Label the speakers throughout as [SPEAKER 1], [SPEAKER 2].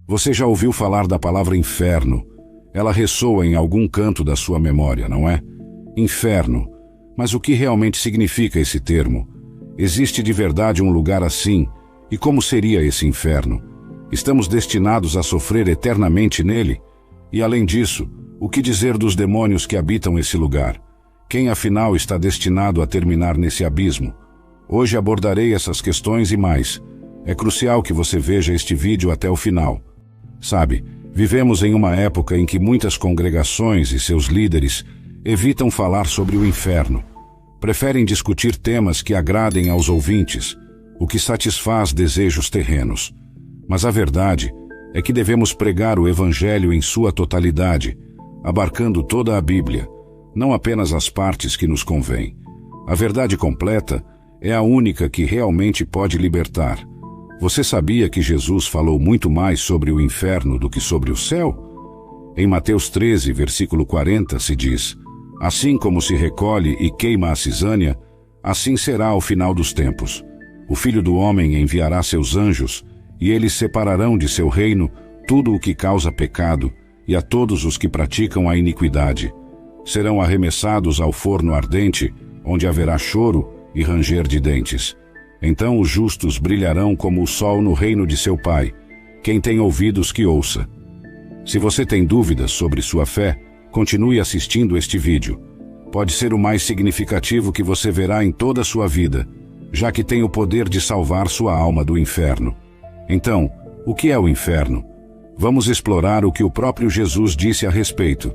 [SPEAKER 1] Você já ouviu falar da palavra inferno? Ela ressoa em algum canto da sua memória, não é? Inferno. Mas o que realmente significa esse termo? Existe de verdade um lugar assim? E como seria esse inferno? Estamos destinados a sofrer eternamente nele? E além disso, o que dizer dos demônios que habitam esse lugar? Quem afinal está destinado a terminar nesse abismo? Hoje abordarei essas questões e mais. É crucial que você veja este vídeo até o final. Sabe, vivemos em uma época em que muitas congregações e seus líderes evitam falar sobre o inferno. Preferem discutir temas que agradem aos ouvintes, o que satisfaz desejos terrenos. Mas a verdade é que devemos pregar o Evangelho em sua totalidade, abarcando toda a Bíblia, não apenas as partes que nos convêm. A verdade completa é a única que realmente pode libertar. Você sabia que Jesus falou muito mais sobre o inferno do que sobre o céu? Em Mateus 13, versículo 40, se diz: assim como se recolhe e queima a cisânia, assim será ao final dos tempos. O Filho do Homem enviará seus anjos, e eles separarão de seu reino tudo o que causa pecado e a todos os que praticam a iniquidade. Serão arremessados ao forno ardente, onde haverá choro e ranger de dentes. Então os justos brilharão como o sol no reino de seu Pai. Quem tem ouvidos que ouça. Se você tem dúvidas sobre sua fé, continue assistindo este vídeo. Pode ser o mais significativo que você verá em toda a sua vida, já que tem o poder de salvar sua alma do inferno. Então, o que é o inferno? Vamos explorar o que o próprio Jesus disse a respeito.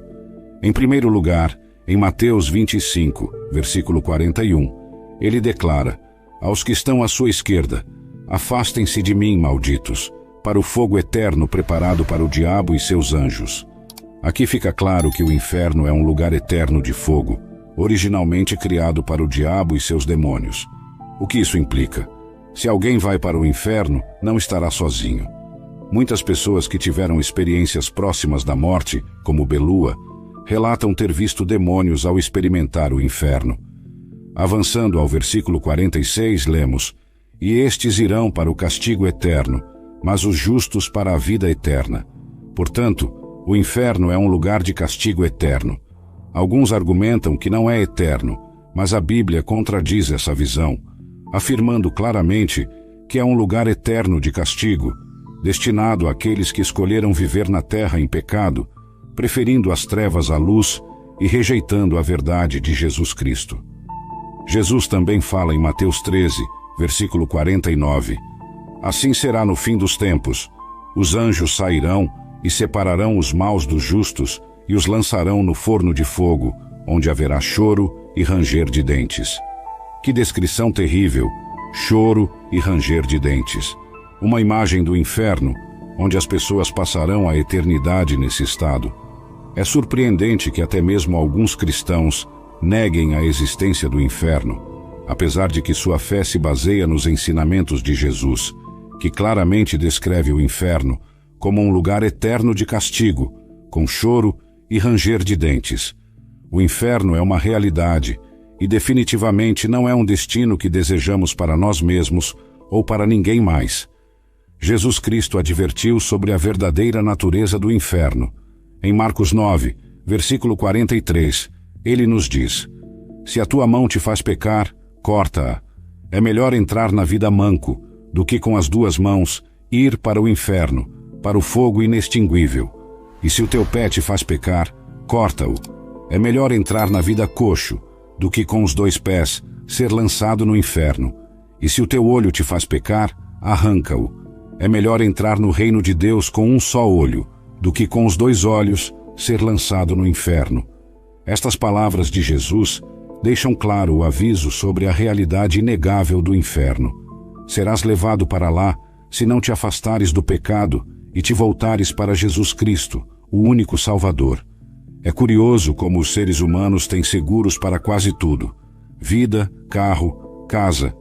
[SPEAKER 1] Em primeiro lugar, em Mateus 25, versículo 41, ele declara: aos que estão à sua esquerda, afastem-se de mim, malditos, para o fogo eterno preparado para o diabo e seus anjos. Aqui fica claro que o inferno é um lugar eterno de fogo, originalmente criado para o diabo e seus demônios. O que isso implica? Se alguém vai para o inferno, não estará sozinho. Muitas pessoas que tiveram experiências próximas da morte, como Belua, relatam ter visto demônios ao experimentar o inferno. Avançando ao versículo 46, lemos: e estes irão para o castigo eterno, mas os justos para a vida eterna. Portanto, o inferno é um lugar de castigo eterno. Alguns argumentam que não é eterno, mas a Bíblia contradiz essa visão, afirmando claramente que é um lugar eterno de castigo, destinado àqueles que escolheram viver na terra em pecado, preferindo as trevas à luz e rejeitando a verdade de Jesus Cristo. Jesus também fala em Mateus 13, versículo 49, assim será no fim dos tempos. Os anjos sairão e separarão os maus dos justos e os lançarão no forno de fogo, onde haverá choro e ranger de dentes. Que descrição terrível! Choro e ranger de dentes. Uma imagem do inferno, onde as pessoas passarão a eternidade nesse estado. É surpreendente que até mesmo alguns cristãos neguem a existência do inferno, apesar de que sua fé se baseia nos ensinamentos de Jesus, que claramente descreve o inferno como um lugar eterno de castigo, com choro e ranger de dentes. O inferno é uma realidade e definitivamente não é um destino que desejamos para nós mesmos ou para ninguém mais. Jesus Cristo advertiu sobre a verdadeira natureza do inferno. Em Marcos 9, versículo 43, ele nos diz: se a tua mão te faz pecar, corta-a. É melhor entrar na vida manco do que com as duas mãos ir para o inferno, para o fogo inextinguível. E se o teu pé te faz pecar, corta-o. É melhor entrar na vida coxo do que com os dois pés ser lançado no inferno. E se o teu olho te faz pecar, arranca-o. É melhor entrar no reino de Deus com um só olho do que com os dois olhos ser lançado no inferno. Estas palavras de Jesus deixam claro o aviso sobre a realidade inegável do inferno. Serás levado para lá se não te afastares do pecado e te voltares para Jesus Cristo, o único Salvador. É curioso como os seres humanos têm seguros para quase tudo: vida, carro, casa,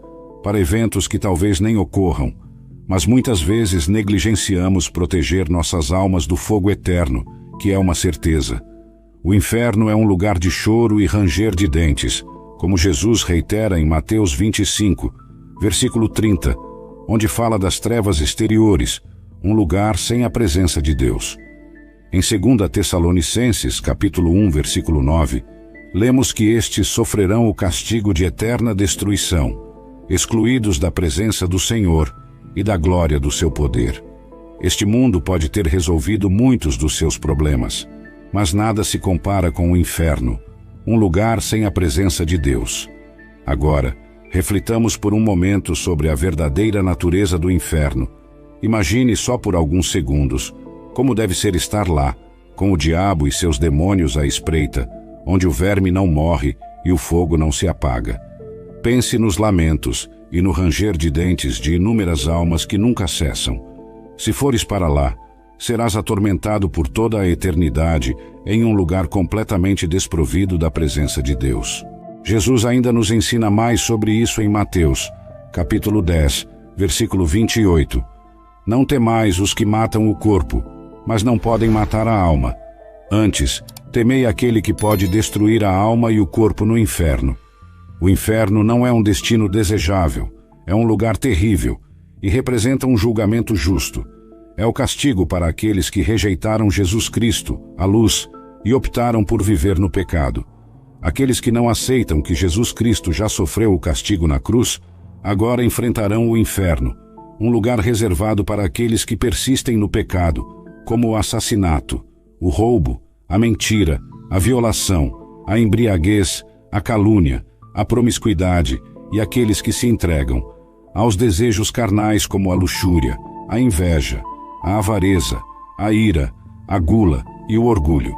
[SPEAKER 1] para eventos que talvez nem ocorram, mas muitas vezes negligenciamos proteger nossas almas do fogo eterno, que é uma certeza. O inferno é um lugar de choro e ranger de dentes, como Jesus reitera em Mateus 25, versículo 30, onde fala das trevas exteriores, um lugar sem a presença de Deus. Em 2 Tessalonicenses, capítulo 1, versículo 9, lemos que estes sofrerão o castigo de eterna destruição, excluídos da presença do Senhor e da glória do seu poder. Este mundo pode ter resolvido muitos dos seus problemas, mas nada se compara com o inferno, um lugar sem a presença de Deus. Agora, reflitamos por um momento sobre a verdadeira natureza do inferno. Imagine só por alguns segundos como deve ser estar lá, com o diabo e seus demônios à espreita, onde o verme não morre e o fogo não se apaga. Pense nos lamentos e no ranger de dentes de inúmeras almas que nunca cessam. Se fores para lá, serás atormentado por toda a eternidade em um lugar completamente desprovido da presença de Deus. Jesus ainda nos ensina mais sobre isso em Mateus, capítulo 10, versículo 28. Não temais os que matam o corpo, mas não podem matar a alma. Antes, temei aquele que pode destruir a alma e o corpo no inferno. O inferno não é um destino desejável, é um lugar terrível e representa um julgamento justo. É o castigo para aqueles que rejeitaram Jesus Cristo, a luz, e optaram por viver no pecado. Aqueles que não aceitam que Jesus Cristo já sofreu o castigo na cruz, agora enfrentarão o inferno, um lugar reservado para aqueles que persistem no pecado, como o assassinato, o roubo, a mentira, a violação, a embriaguez, a calúnia, a promiscuidade e aqueles que se entregam aos desejos carnais como a luxúria, a inveja, a avareza, a ira, a gula e o orgulho.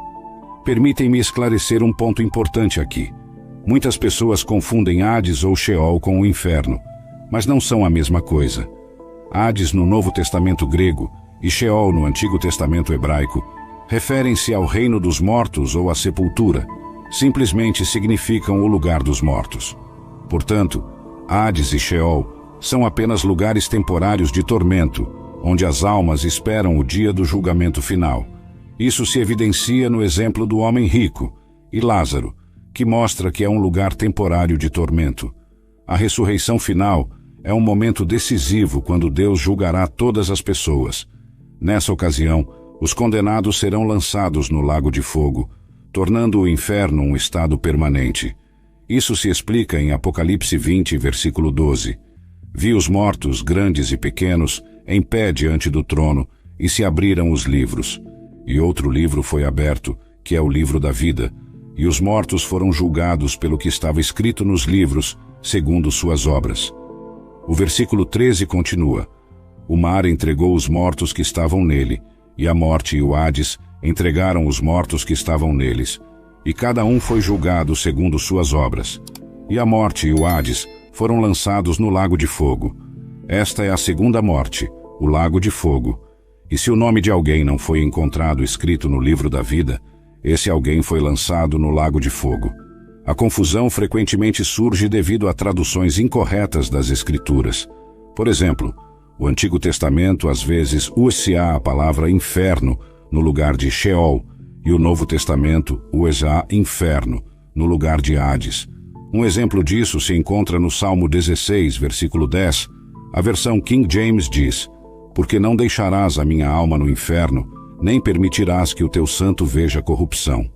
[SPEAKER 1] Permitem-me esclarecer um ponto importante aqui. Muitas pessoas confundem Hades ou Sheol com o inferno, mas não são a mesma coisa. Hades no Novo Testamento grego e Sheol no Antigo Testamento hebraico referem-se ao reino dos mortos ou à sepultura, simplesmente significam o lugar dos mortos. Portanto, Hades e Sheol são apenas lugares temporários de tormento, onde as almas esperam o dia do julgamento final. Isso se evidencia no exemplo do homem rico e Lázaro, que mostra que é um lugar temporário de tormento. A ressurreição final é um momento decisivo quando Deus julgará todas as pessoas. Nessa ocasião, os condenados serão lançados no lago de fogo, tornando o inferno um estado permanente. Isso se explica em Apocalipse 20, versículo 12. Vi os mortos, grandes e pequenos, em pé diante do trono, e se abriram os livros. E outro livro foi aberto, que é o livro da vida, e os mortos foram julgados pelo que estava escrito nos livros, segundo suas obras. O versículo 13 continua: O mar entregou os mortos que estavam nele, e a morte e o Hades entregaram os mortos que estavam neles, e cada um foi julgado segundo suas obras. E a morte e o Hades foram lançados no lago de fogo. Esta é a segunda morte, o lago de fogo. E se o nome de alguém não foi encontrado escrito no livro da vida, esse alguém foi lançado no lago de fogo. A confusão frequentemente surge devido a traduções incorretas das Escrituras. Por exemplo, o Antigo Testamento às vezes usa a palavra inferno no lugar de Sheol, e o Novo Testamento usa inferno no lugar de Hades. Um exemplo disso se encontra no Salmo 16, versículo 10. A versão King James diz: Porque não deixarás a minha alma no inferno, nem permitirás que o teu santo veja corrupção.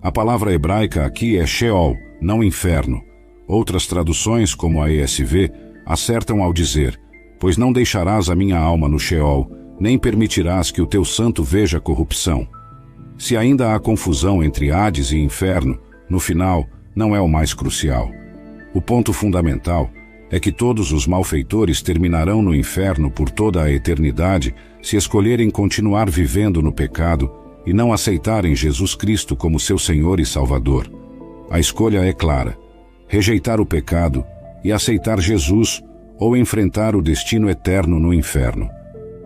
[SPEAKER 1] A palavra hebraica aqui é Sheol, não inferno. Outras traduções, como a ESV, acertam ao dizer: Pois não deixarás a minha alma no Sheol, nem permitirás que o teu santo veja corrupção. Se ainda há confusão entre Hades e inferno, no final, não é o mais crucial. O ponto fundamental é que todos os malfeitores terminarão no inferno por toda a eternidade se escolherem continuar vivendo no pecado e não aceitarem Jesus Cristo como seu Senhor e Salvador. A escolha é clara: rejeitar o pecado e aceitar Jesus ou enfrentar o destino eterno no inferno.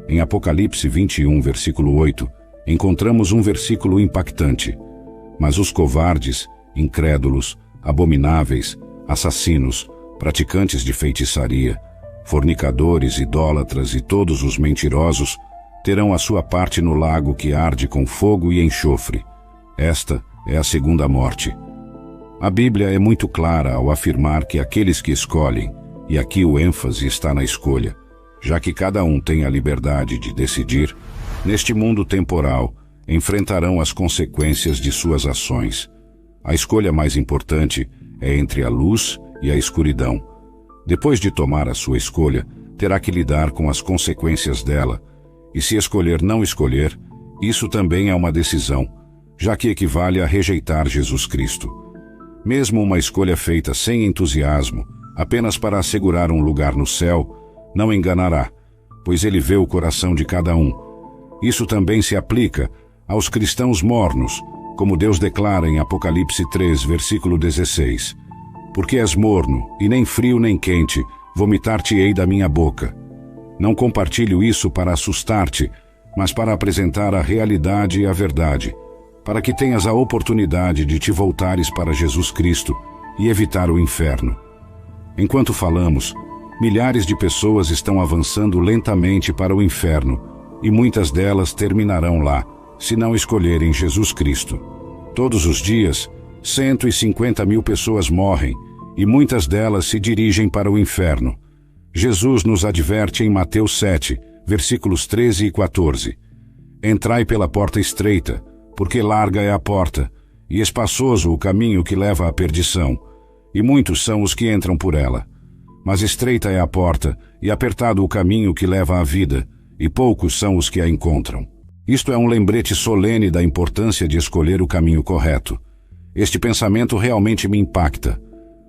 [SPEAKER 1] Em Apocalipse 21, versículo 8, encontramos um versículo impactante: Mas os covardes, incrédulos, abomináveis, assassinos, praticantes de feitiçaria, fornicadores, idólatras e todos os mentirosos terão a sua parte no lago que arde com fogo e enxofre. Esta é a segunda morte. A Bíblia é muito clara ao afirmar que aqueles que escolhem, e aqui o ênfase está na escolha, já que cada um tem a liberdade de decidir, neste mundo temporal, enfrentarão as consequências de suas ações. A escolha mais importante é entre a luz e a escuridão. Depois de tomar a sua escolha, terá que lidar com as consequências dela, e se escolher não escolher, isso também é uma decisão, já que equivale a rejeitar Jesus Cristo. Mesmo uma escolha feita sem entusiasmo, apenas para assegurar um lugar no céu, não enganará, pois ele vê o coração de cada um. Isso também se aplica aos cristãos mornos, como Deus declara em Apocalipse 3, versículo 16. Porque és morno, e nem frio nem quente, vomitar-te-ei da minha boca. Não compartilho isso para assustar-te, mas para apresentar a realidade e a verdade, para que tenhas a oportunidade de te voltares para Jesus Cristo e evitar o inferno. Enquanto falamos, milhares de pessoas estão avançando lentamente para o inferno, e muitas delas terminarão lá, se não escolherem Jesus Cristo. Todos os dias, 150 mil pessoas morrem, e muitas delas se dirigem para o inferno. Jesus nos adverte em Mateus 7, versículos 13 e 14. Entrai pela porta estreita, porque larga é a porta, e espaçoso o caminho que leva à perdição, e muitos são os que entram por ela. Mas estreita é a porta, e apertado o caminho que leva à vida, e poucos são os que a encontram. Isto é um lembrete solene da importância de escolher o caminho correto. Este pensamento realmente me impacta.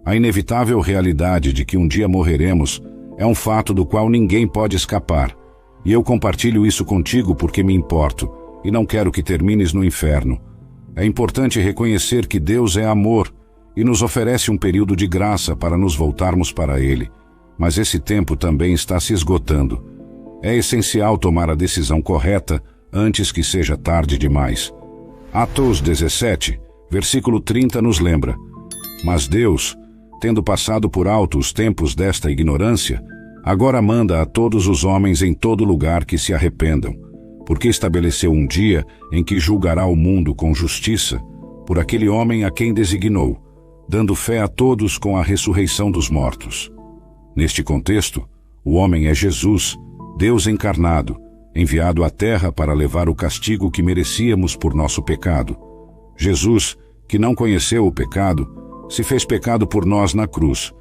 [SPEAKER 1] A inevitável realidade de que um dia morreremos é um fato do qual ninguém pode escapar, e eu compartilho isso contigo porque me importo, e não quero que termines no inferno. É importante reconhecer que Deus é amor, e nos oferece um período de graça para nos voltarmos para Ele, mas esse tempo também está se esgotando. É essencial tomar a decisão correta antes que seja tarde demais. Atos 17, versículo 30 nos lembra: Mas Deus, tendo passado por alto os tempos desta ignorância, agora manda a todos os homens em todo lugar que se arrependam, porque estabeleceu um dia em que julgará o mundo com justiça, por aquele homem a quem designou, dando fé a todos com a ressurreição dos mortos. Neste contexto, o homem é Jesus, Deus encarnado, enviado à terra para levar o castigo que merecíamos por nosso pecado. Jesus, que não conheceu o pecado, se fez pecado por nós na cruz.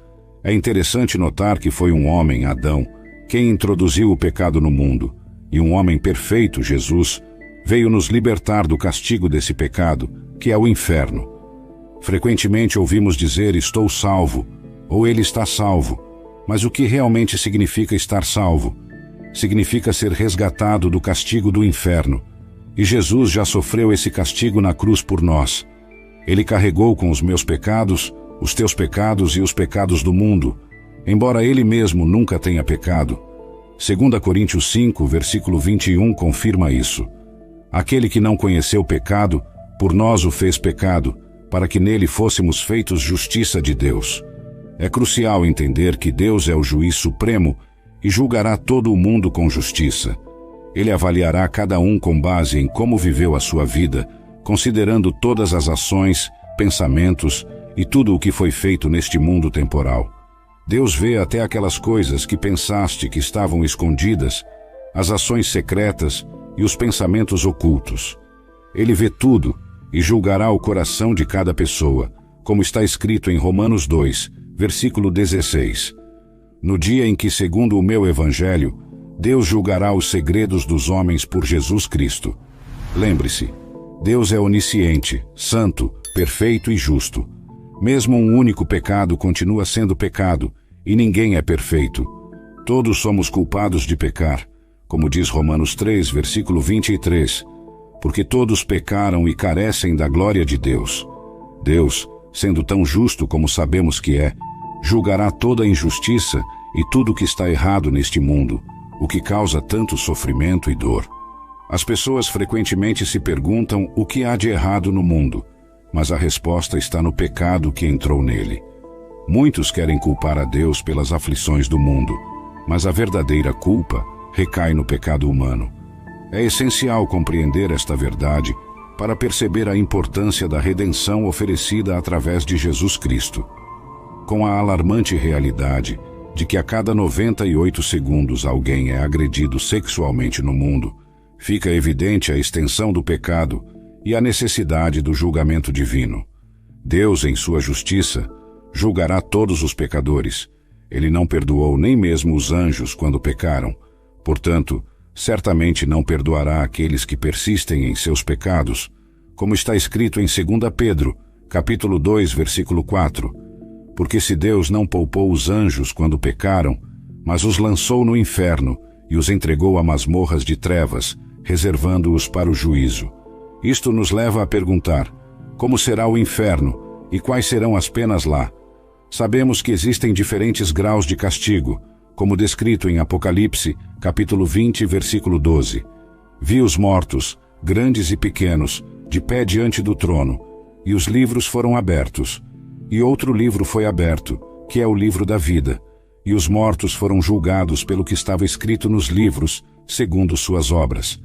[SPEAKER 1] É interessante notar que foi um homem, Adão, quem introduziu o pecado no mundo, e um homem perfeito, Jesus, veio nos libertar do castigo desse pecado, que é o inferno. Frequentemente ouvimos dizer estou salvo, ou ele está salvo, mas o que realmente significa estar salvo? Significa ser resgatado do castigo do inferno, e Jesus já sofreu esse castigo na cruz por nós. Ele carregou com os meus pecados, os teus pecados e os pecados do mundo, embora ele mesmo nunca tenha pecado. 2 Coríntios 5, versículo 21 confirma isso. Aquele que não conheceu o pecado, por nós o fez pecado, para que nele fôssemos feitos justiça de Deus. É crucial entender que Deus é o juiz supremo e julgará todo o mundo com justiça. Ele avaliará cada um com base em como viveu a sua vida, considerando todas as ações, pensamentos e tudo o que foi feito neste mundo temporal. Deus vê até aquelas coisas que pensaste que estavam escondidas, as ações secretas e os pensamentos ocultos. Ele vê tudo e julgará o coração de cada pessoa, como está escrito em Romanos 2, versículo 16. No dia em que, segundo o meu evangelho, Deus julgará os segredos dos homens por Jesus Cristo. Lembre-se, Deus é onisciente, santo, perfeito e justo. Mesmo um único pecado continua sendo pecado, e ninguém é perfeito. Todos somos culpados de pecar, como diz Romanos 3, versículo 23, porque todos pecaram e carecem da glória de Deus. Deus, sendo tão justo como sabemos que é, julgará toda a injustiça e tudo o que está errado neste mundo, o que causa tanto sofrimento e dor. As pessoas frequentemente se perguntam o que há de errado no mundo, mas a resposta está no pecado que entrou nele. Muitos querem culpar a Deus pelas aflições do mundo, mas a verdadeira culpa recai no pecado humano. É essencial compreender esta verdade para perceber a importância da redenção oferecida através de Jesus Cristo. Com a alarmante realidade de que a cada 98 segundos alguém é agredido sexualmente no mundo, fica evidente a extensão do pecado e a necessidade do julgamento divino. Deus, em sua justiça, julgará todos os pecadores. Ele não perdoou nem mesmo os anjos quando pecaram. Portanto, certamente não perdoará aqueles que persistem em seus pecados, como está escrito em 2 Pedro, capítulo 2, versículo 4. Porque se Deus não poupou os anjos quando pecaram, mas os lançou no inferno e os entregou a masmorras de trevas, reservando-os para o juízo. Isto nos leva a perguntar: como será o inferno e quais serão as penas lá? Sabemos que existem diferentes graus de castigo, como descrito em Apocalipse, capítulo 20, versículo 12. Vi os mortos, grandes e pequenos, de pé diante do trono, e os livros foram abertos. E outro livro foi aberto, que é o livro da vida, e os mortos foram julgados pelo que estava escrito nos livros, segundo suas obras.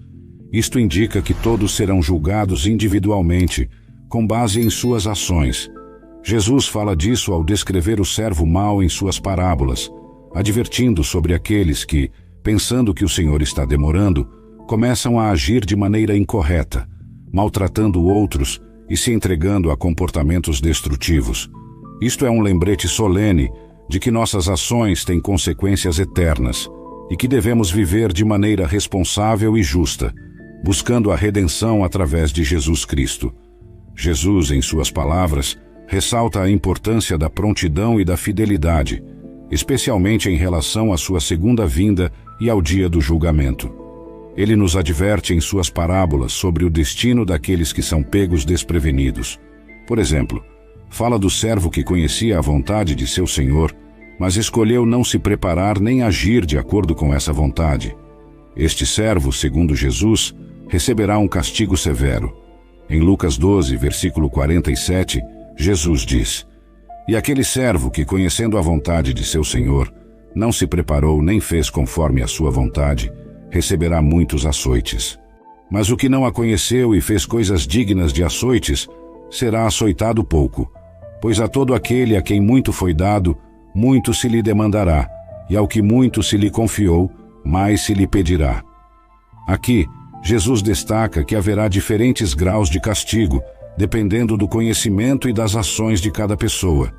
[SPEAKER 1] Isto indica que todos serão julgados individualmente, com base em suas ações. Jesus fala disso ao descrever o servo mau em suas parábolas, advertindo sobre aqueles que, pensando que o Senhor está demorando, começam a agir de maneira incorreta, maltratando outros e se entregando a comportamentos destrutivos. Isto é um lembrete solene de que nossas ações têm consequências eternas e que devemos viver de maneira responsável e justa, buscando a redenção através de Jesus Cristo. Jesus, em suas palavras, ressalta a importância da prontidão e da fidelidade, especialmente em relação à sua segunda vinda e ao dia do julgamento. Ele nos adverte em suas parábolas sobre o destino daqueles que são pegos desprevenidos. Por exemplo, fala do servo que conhecia a vontade de seu senhor, mas escolheu não se preparar nem agir de acordo com essa vontade. Este servo, segundo Jesus, receberá um castigo severo. Em Lucas 12, versículo 47, Jesus diz: E aquele servo que, conhecendo a vontade de seu senhor, não se preparou nem fez conforme a sua vontade, receberá muitos açoites. Mas o que não a conheceu e fez coisas dignas de açoites, será açoitado pouco. Pois a todo aquele a quem muito foi dado, muito se lhe demandará, e ao que muito se lhe confiou, mais se lhe pedirá. Aqui, Jesus destaca que haverá diferentes graus de castigo, dependendo do conhecimento e das ações de cada pessoa.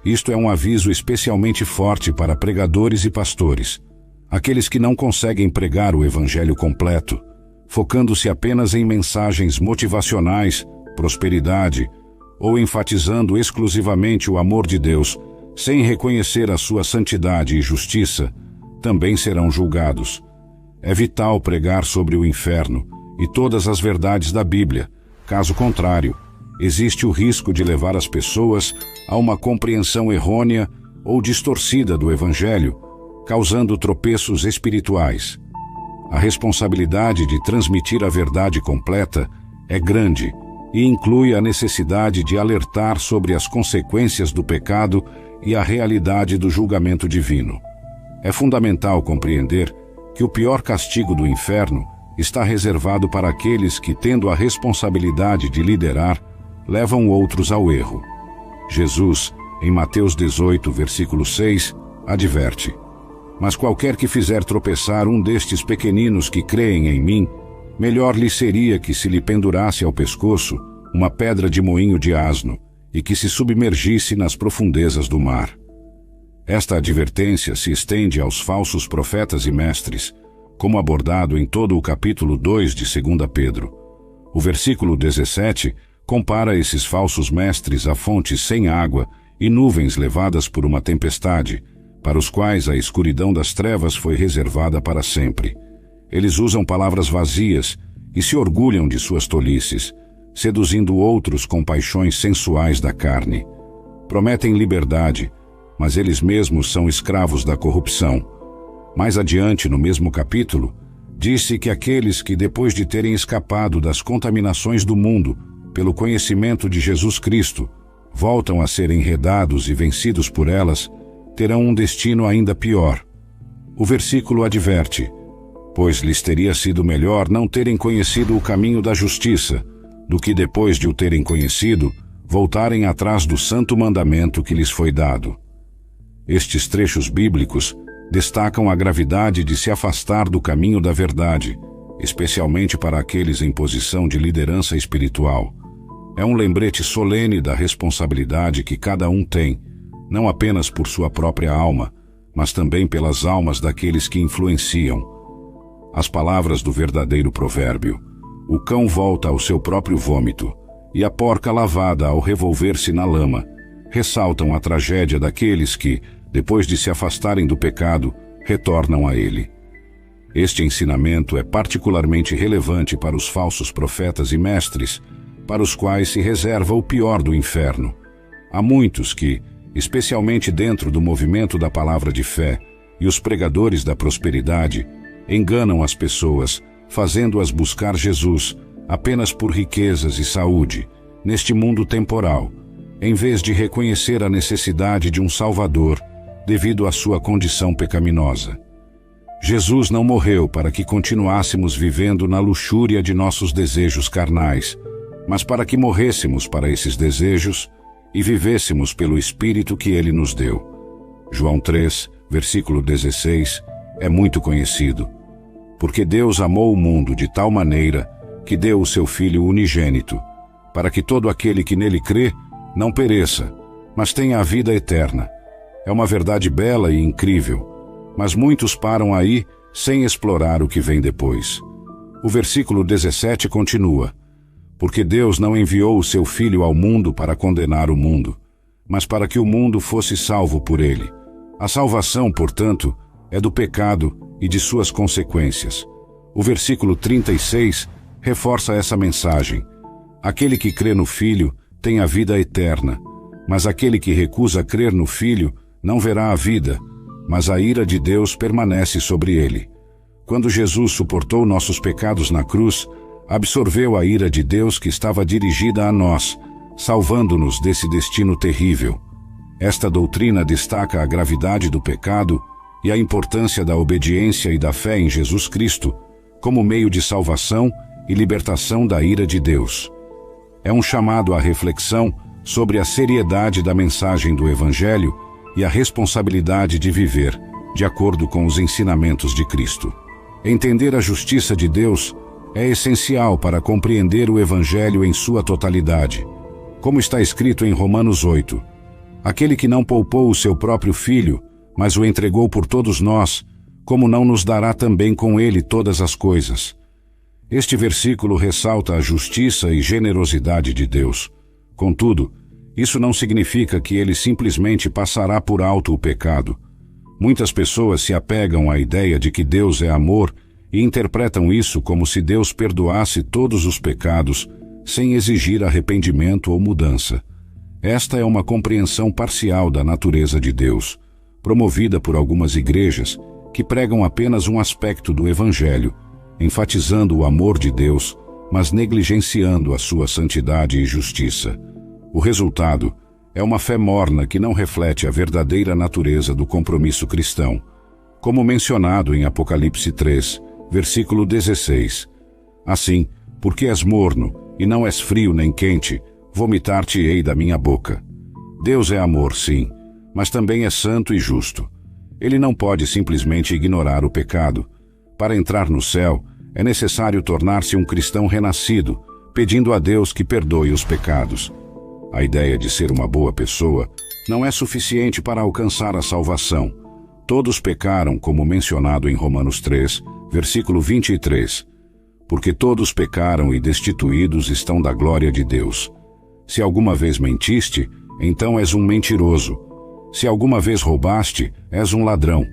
[SPEAKER 1] Isto é um aviso especialmente forte para pregadores e pastores, aqueles que não conseguem pregar o evangelho completo, focando-se apenas em mensagens motivacionais, prosperidade, ou enfatizando exclusivamente o amor de Deus, sem reconhecer a sua santidade e justiça, também serão julgados. É vital pregar sobre o inferno e todas as verdades da Bíblia. Caso contrário, existe o risco de levar as pessoas a uma compreensão errônea ou distorcida do Evangelho, causando tropeços espirituais. A responsabilidade de transmitir a verdade completa é grande e inclui a necessidade de alertar sobre as consequências do pecado e a realidade do julgamento divino. É fundamental compreender que o pior castigo do inferno está reservado para aqueles que, tendo a responsabilidade de liderar, levam outros ao erro. Jesus, em Mateus 18, versículo 6, adverte: Mas qualquer que fizer tropeçar um destes pequeninos que creem em mim, melhor lhe seria que se lhe pendurasse ao pescoço uma pedra de moinho de asno e que se submergisse nas profundezas do mar. Esta advertência se estende aos falsos profetas e mestres, como abordado em todo o capítulo 2 de 2 Pedro. O versículo 17 compara esses falsos mestres a fontes sem água e nuvens levadas por uma tempestade, para os quais a escuridão das trevas foi reservada para sempre. Eles usam palavras vazias e se orgulham de suas tolices, seduzindo outros com paixões sensuais da carne. Prometem liberdade, mas eles mesmos são escravos da corrupção. Mais adiante, no mesmo capítulo, disse que aqueles que, depois de terem escapado das contaminações do mundo pelo conhecimento de Jesus Cristo, voltam a ser enredados e vencidos por elas, terão um destino ainda pior. O versículo adverte: pois lhes teria sido melhor não terem conhecido o caminho da justiça, do que depois de o terem conhecido, voltarem atrás do santo mandamento que lhes foi dado. Estes trechos bíblicos destacam a gravidade de se afastar do caminho da verdade, especialmente para aqueles em posição de liderança espiritual. É um lembrete solene da responsabilidade que cada um tem, não apenas por sua própria alma, mas também pelas almas daqueles que influenciam. As palavras do verdadeiro provérbio: o cão volta ao seu próprio vômito, e a porca lavada ao revolver-se na lama, ressaltam a tragédia daqueles que, depois de se afastarem do pecado, retornam a ele. Este ensinamento é particularmente relevante para os falsos profetas e mestres, para os quais se reserva o pior do inferno. Há muitos que, especialmente dentro do movimento da palavra de fé e os pregadores da prosperidade, enganam as pessoas, fazendo-as buscar Jesus apenas por riquezas e saúde, neste mundo temporal, em vez de reconhecer a necessidade de um Salvador devido à sua condição pecaminosa. Jesus não morreu para que continuássemos vivendo na luxúria de nossos desejos carnais, mas para que morrêssemos para esses desejos e vivêssemos pelo Espírito que Ele nos deu. João 3, versículo 16, é muito conhecido. Porque Deus amou o mundo de tal maneira que deu o seu Filho unigênito, para que todo aquele que nele crê não pereça, mas tenha a vida eterna. É uma verdade bela e incrível, mas muitos param aí sem explorar o que vem depois. O versículo 17 continua: porque Deus não enviou o seu Filho ao mundo para condenar o mundo, mas para que o mundo fosse salvo por ele. A salvação, portanto, é do pecado e de suas consequências. O versículo 36 reforça essa mensagem: aquele que crê no Filho tem a vida eterna, mas aquele que recusa crer no Filho não verá a vida, mas a ira de Deus permanece sobre ele. Quando Jesus suportou nossos pecados na cruz, absorveu a ira de Deus que estava dirigida a nós, salvando-nos desse destino terrível. Esta doutrina destaca a gravidade do pecado e a importância da obediência e da fé em Jesus Cristo como meio de salvação e libertação da ira de Deus. É um chamado à reflexão sobre a seriedade da mensagem do Evangelho e a responsabilidade de viver de acordo com os ensinamentos de Cristo. Entender a justiça de Deus é essencial para compreender o Evangelho em sua totalidade. Como está escrito em Romanos 8, aquele que não poupou o seu próprio Filho, mas o entregou por todos nós, como não nos dará também com ele todas as coisas? Este versículo ressalta a justiça e generosidade de Deus. Contudo, isso não significa que ele simplesmente passará por alto o pecado. Muitas pessoas se apegam à ideia de que Deus é amor e interpretam isso como se Deus perdoasse todos os pecados sem exigir arrependimento ou mudança. Esta é uma compreensão parcial da natureza de Deus, promovida por algumas igrejas que pregam apenas um aspecto do Evangelho, enfatizando o amor de Deus, mas negligenciando a sua santidade e justiça. O resultado é uma fé morna que não reflete a verdadeira natureza do compromisso cristão, como mencionado em Apocalipse 3, versículo 16. Assim, porque és morno, e não és frio nem quente, vomitar-te-ei da minha boca. Deus é amor, sim, mas também é santo e justo. Ele não pode simplesmente ignorar o pecado. Para entrar no céu, é necessário tornar-se um cristão renascido, pedindo a Deus que perdoe os pecados. A ideia de ser uma boa pessoa não é suficiente para alcançar a salvação. Todos pecaram, como mencionado em Romanos 3, versículo 23. Porque todos pecaram e destituídos estão da glória de Deus. Se alguma vez mentiste, então és um mentiroso. Se alguma vez roubaste, és um ladrão.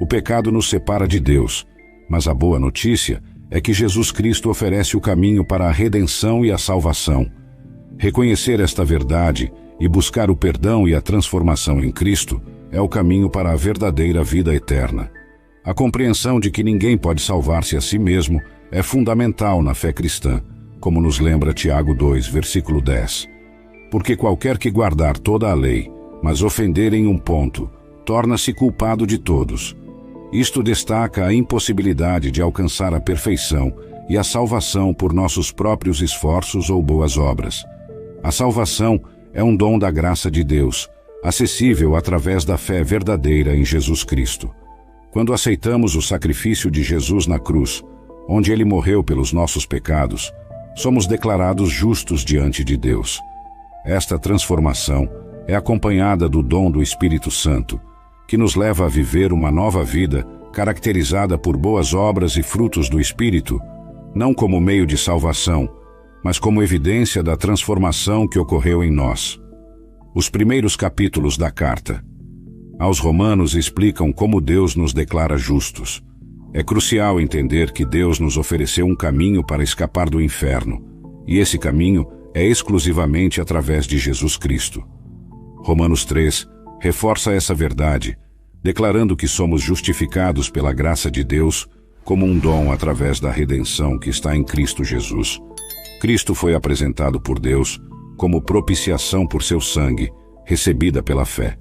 [SPEAKER 1] O pecado nos separa de Deus, mas a boa notícia é que Jesus Cristo oferece o caminho para a redenção e a salvação. Reconhecer esta verdade e buscar o perdão e a transformação em Cristo é o caminho para a verdadeira vida eterna. A compreensão de que ninguém pode salvar-se a si mesmo é fundamental na fé cristã, como nos lembra Tiago 2, versículo 10. Porque qualquer que guardar toda a lei, mas ofender em um ponto, torna-se culpado de todos. Isto destaca a impossibilidade de alcançar a perfeição e a salvação por nossos próprios esforços ou boas obras. A salvação é um dom da graça de Deus, acessível através da fé verdadeira em Jesus Cristo. Quando aceitamos o sacrifício de Jesus na cruz, onde ele morreu pelos nossos pecados, somos declarados justos diante de Deus. Esta transformação é acompanhada do dom do Espírito Santo, que nos leva a viver uma nova vida caracterizada por boas obras e frutos do Espírito, não como meio de salvação, mas como evidência da transformação que ocorreu em nós. Os primeiros capítulos da carta aos Romanos explicam como Deus nos declara justos. É crucial entender que Deus nos ofereceu um caminho para escapar do inferno, e esse caminho é exclusivamente através de Jesus Cristo. Romanos 3 reforça essa verdade, declarando que somos justificados pela graça de Deus como um dom através da redenção que está em Cristo Jesus. Cristo foi apresentado por Deus como propiciação por seu sangue, recebida pela fé.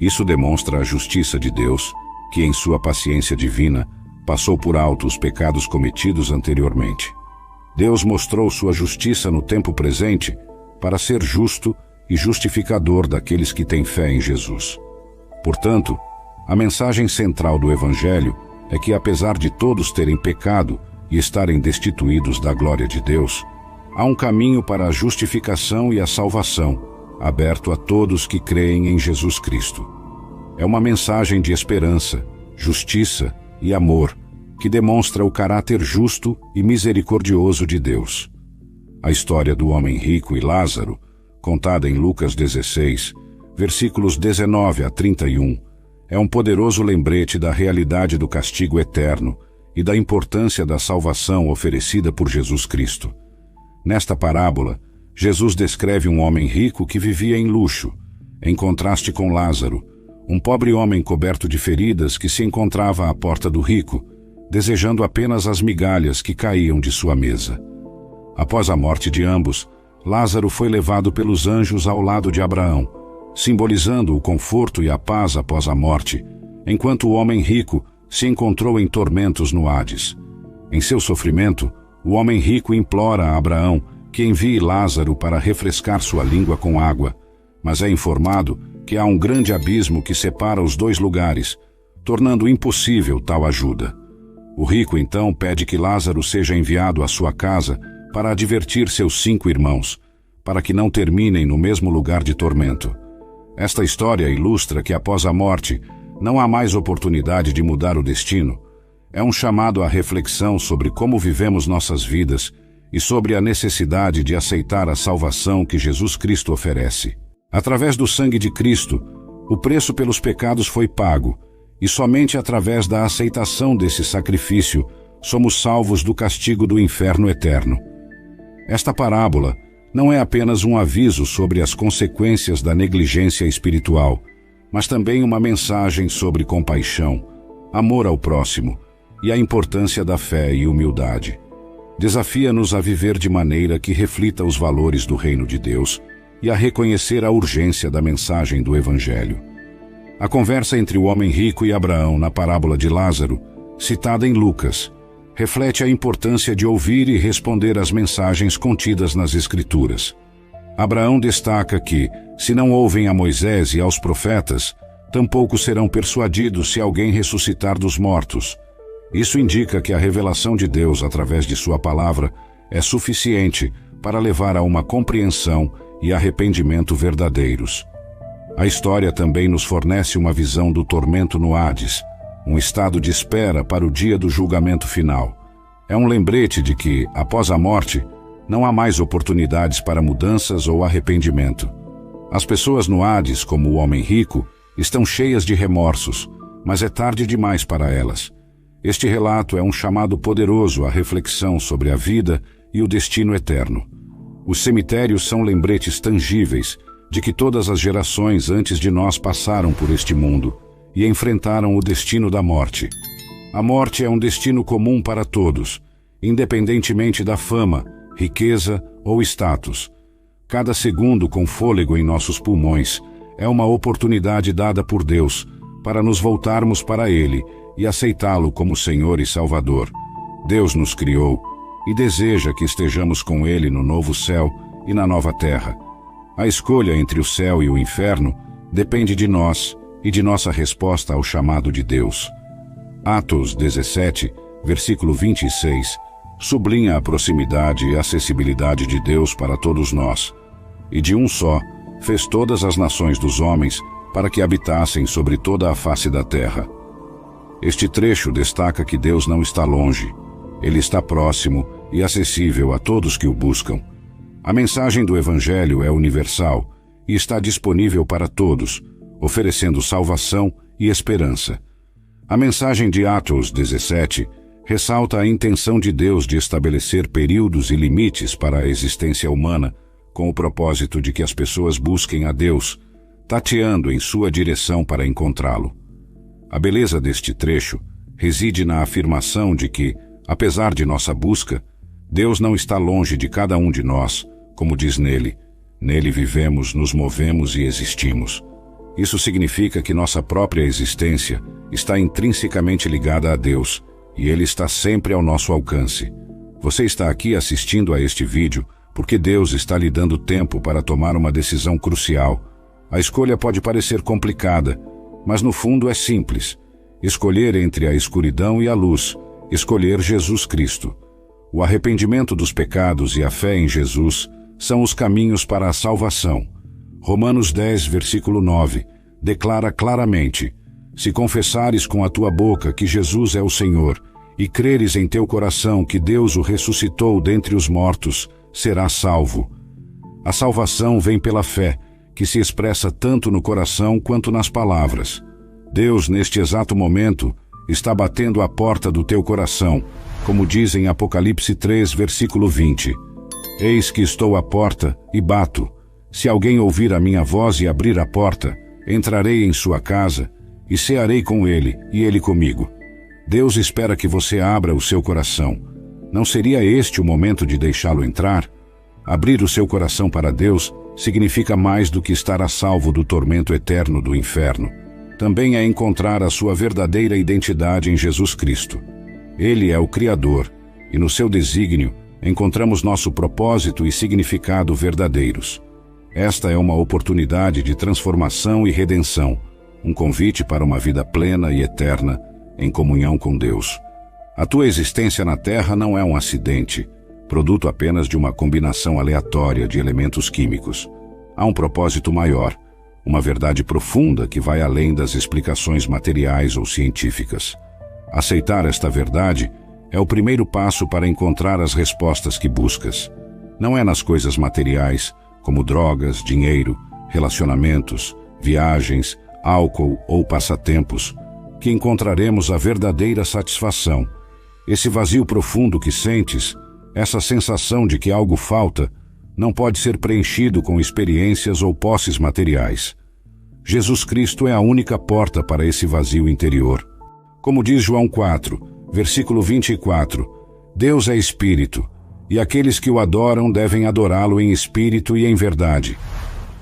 [SPEAKER 1] Isso demonstra a justiça de Deus, que em sua paciência divina passou por alto os pecados cometidos anteriormente. Deus mostrou sua justiça no tempo presente para ser justo e justificador daqueles que têm fé em Jesus. Portanto, a mensagem central do Evangelho é que, apesar de todos terem pecado e estarem destituídos da glória de Deus, há um caminho para a justificação e a salvação, aberto a todos que creem em Jesus Cristo. É uma mensagem de esperança, justiça e amor, que demonstra o caráter justo e misericordioso de Deus. A história do homem rico e Lázaro, contada em Lucas 16, versículos 19 a 31, é um poderoso lembrete da realidade do castigo eterno e da importância da salvação oferecida por Jesus Cristo. Nesta parábola, Jesus descreve um homem rico que vivia em luxo, em contraste com Lázaro, um pobre homem coberto de feridas que se encontrava à porta do rico, desejando apenas as migalhas que caíam de sua mesa. Após a morte de ambos, Lázaro foi levado pelos anjos ao lado de Abraão, simbolizando o conforto e a paz após a morte, enquanto o homem rico se encontrou em tormentos no Hades. Em seu sofrimento, o homem rico implora a Abraão que envie Lázaro para refrescar sua língua com água, mas é informado que há um grande abismo que separa os dois lugares, tornando impossível tal ajuda. O rico então pede que Lázaro seja enviado à sua casa para advertir seus 5 irmãos, para que não terminem no mesmo lugar de tormento. Esta história ilustra que após a morte não há mais oportunidade de mudar o destino. É um chamado à reflexão sobre como vivemos nossas vidas e sobre a necessidade de aceitar a salvação que Jesus Cristo oferece. Através do sangue de Cristo, o preço pelos pecados foi pago, e somente através da aceitação desse sacrifício somos salvos do castigo do inferno eterno. Esta parábola não é apenas um aviso sobre as consequências da negligência espiritual, mas também uma mensagem sobre compaixão, amor ao próximo e a importância da fé e humildade. Desafia-nos a viver de maneira que reflita os valores do reino de Deus e a reconhecer a urgência da mensagem do Evangelho. A conversa entre o homem rico e Abraão na parábola de Lázaro, citada em Lucas, reflete a importância de ouvir e responder às mensagens contidas nas Escrituras. Abraão destaca que, se não ouvem a Moisés e aos profetas, tampouco serão persuadidos se alguém ressuscitar dos mortos. Isso indica que a revelação de Deus através de sua palavra é suficiente para levar a uma compreensão e arrependimento verdadeiros. A história também nos fornece uma visão do tormento no Hades, um estado de espera para o dia do julgamento final. É um lembrete de que, após a morte, não há mais oportunidades para mudanças ou arrependimento. As pessoas no Hades, como o homem rico, estão cheias de remorsos, mas é tarde demais para elas. Este relato é um chamado poderoso à reflexão sobre a vida e o destino eterno. Os cemitérios são lembretes tangíveis de que todas as gerações antes de nós passaram por este mundo e enfrentaram o destino da morte. A morte é um destino comum para todos, independentemente da fama, riqueza ou status. Cada segundo com fôlego em nossos pulmões é uma oportunidade dada por Deus para nos voltarmos para Ele e aceitá-lo como Senhor e Salvador. Deus nos criou e deseja que estejamos com Ele no novo céu e na nova terra. A escolha entre o céu e o inferno depende de nós e de nossa resposta ao chamado de Deus. Atos 17, versículo 26, sublinha a proximidade e acessibilidade de Deus para todos nós. E de um só, fez todas as nações dos homens para que habitassem sobre toda a face da terra. Este trecho destaca que Deus não está longe. Ele está próximo e acessível a todos que o buscam. A mensagem do Evangelho é universal e está disponível para todos, oferecendo salvação e esperança. A mensagem de Atos 17 ressalta a intenção de Deus de estabelecer períodos e limites para a existência humana, com o propósito de que as pessoas busquem a Deus, tateando em sua direção para encontrá-lo. A beleza deste trecho reside na afirmação de que, apesar de nossa busca, Deus não está longe de cada um de nós, como diz nele. Nele vivemos, nos movemos e existimos. Isso significa que nossa própria existência está intrinsecamente ligada a Deus, e Ele está sempre ao nosso alcance. Você está aqui assistindo a este vídeo porque Deus está lhe dando tempo para tomar uma decisão crucial. A escolha pode parecer complicada, mas no fundo é simples. Escolher entre a escuridão e a luz, escolher Jesus Cristo. O arrependimento dos pecados e a fé em Jesus são os caminhos para a salvação. Romanos 10, versículo 9, declara claramente: se confessares com a tua boca que Jesus é o Senhor e creres em teu coração que Deus o ressuscitou dentre os mortos, serás salvo. A salvação vem pela fé, que se expressa tanto no coração quanto nas palavras. Deus, neste exato momento, está batendo à porta do teu coração, como diz em Apocalipse 3, versículo 20. Eis que estou à porta e bato. Se alguém ouvir a minha voz e abrir a porta, entrarei em sua casa e cearei com ele e ele comigo. Deus espera que você abra o seu coração. Não seria este o momento de deixá-lo entrar? Abrir o seu coração para Deus significa mais do que estar a salvo do tormento eterno do inferno. Também é encontrar a sua verdadeira identidade em Jesus Cristo. Ele é o Criador, e no seu desígnio encontramos nosso propósito e significado verdadeiros. Esta é uma oportunidade de transformação e redenção, um convite para uma vida plena e eterna em comunhão com Deus. A tua existência na Terra não é um acidente, produto apenas de uma combinação aleatória de elementos químicos. Há um propósito maior, uma verdade profunda que vai além das explicações materiais ou científicas. Aceitar esta verdade é o primeiro passo para encontrar as respostas que buscas. Não é nas coisas materiais, como drogas, dinheiro, relacionamentos, viagens, álcool ou passatempos, que encontraremos a verdadeira satisfação. Esse vazio profundo que sentes, essa sensação de que algo falta, não pode ser preenchido com experiências ou posses materiais. Jesus Cristo é a única porta para esse vazio interior. Como diz João 4, versículo 24, Deus é Espírito, e aqueles que o adoram devem adorá-lo em espírito e em verdade.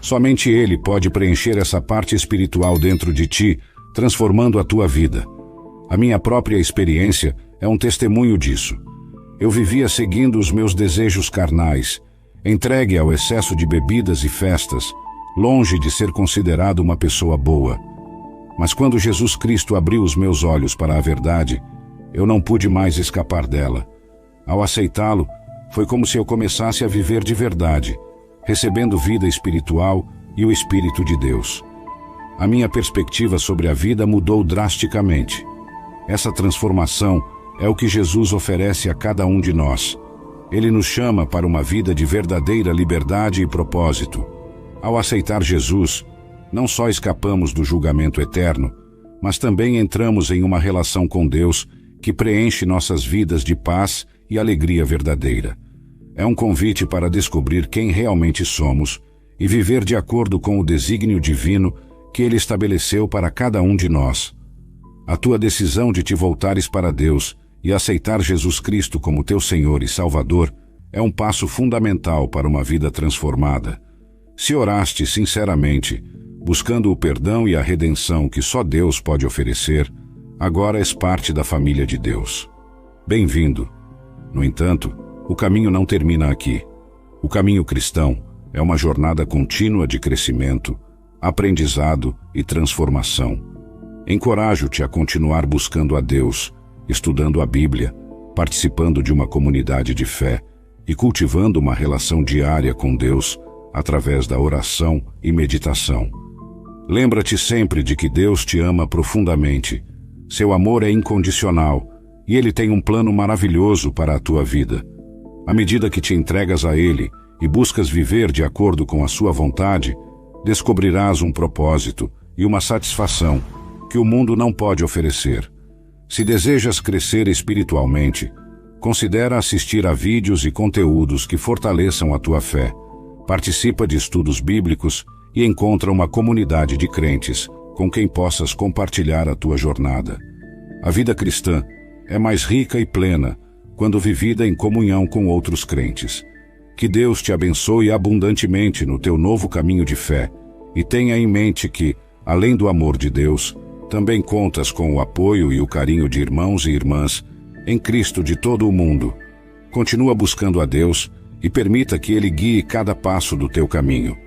[SPEAKER 1] Somente Ele pode preencher essa parte espiritual dentro de ti, transformando a tua vida. A minha própria experiência é um testemunho disso. Eu vivia seguindo os meus desejos carnais, entregue ao excesso de bebidas e festas, longe de ser considerado uma pessoa boa. Mas quando Jesus Cristo abriu os meus olhos para a verdade, eu não pude mais escapar dela. Ao aceitá-lo, foi como se eu começasse a viver de verdade, recebendo vida espiritual e o Espírito de Deus. A minha perspectiva sobre a vida mudou drasticamente. Essa transformação é o que Jesus oferece a cada um de nós. Ele nos chama para uma vida de verdadeira liberdade e propósito. Ao aceitar Jesus, não só escapamos do julgamento eterno, mas também entramos em uma relação com Deus que preenche nossas vidas de paz e alegria verdadeira. É um convite para descobrir quem realmente somos e viver de acordo com o desígnio divino que Ele estabeleceu para cada um de nós. A tua decisão de te voltares para Deus e aceitar Jesus Cristo como teu Senhor e Salvador é um passo fundamental para uma vida transformada. Se oraste sinceramente, buscando o perdão e a redenção que só Deus pode oferecer, agora és parte da família de Deus. Bem-vindo. No entanto, o caminho não termina aqui. O caminho cristão é uma jornada contínua de crescimento, aprendizado e transformação. Encorajo-te a continuar buscando a Deus, estudando a Bíblia, participando de uma comunidade de fé e cultivando uma relação diária com Deus através da oração e meditação. Lembra-te sempre de que Deus te ama profundamente. Seu amor é incondicional e Ele tem um plano maravilhoso para a tua vida. À medida que te entregas a Ele e buscas viver de acordo com a sua vontade, descobrirás um propósito e uma satisfação que o mundo não pode oferecer. Se desejas crescer espiritualmente, considera assistir a vídeos e conteúdos que fortaleçam a tua fé. Participa de estudos bíblicos e encontra uma comunidade de crentes com quem possas compartilhar a tua jornada. A vida cristã é mais rica e plena quando vivida em comunhão com outros crentes. Que Deus te abençoe abundantemente no teu novo caminho de fé e tenha em mente que, além do amor de Deus, também contas com o apoio e o carinho de irmãos e irmãs em Cristo de todo o mundo. Continua buscando a Deus e permita que Ele guie cada passo do teu caminho.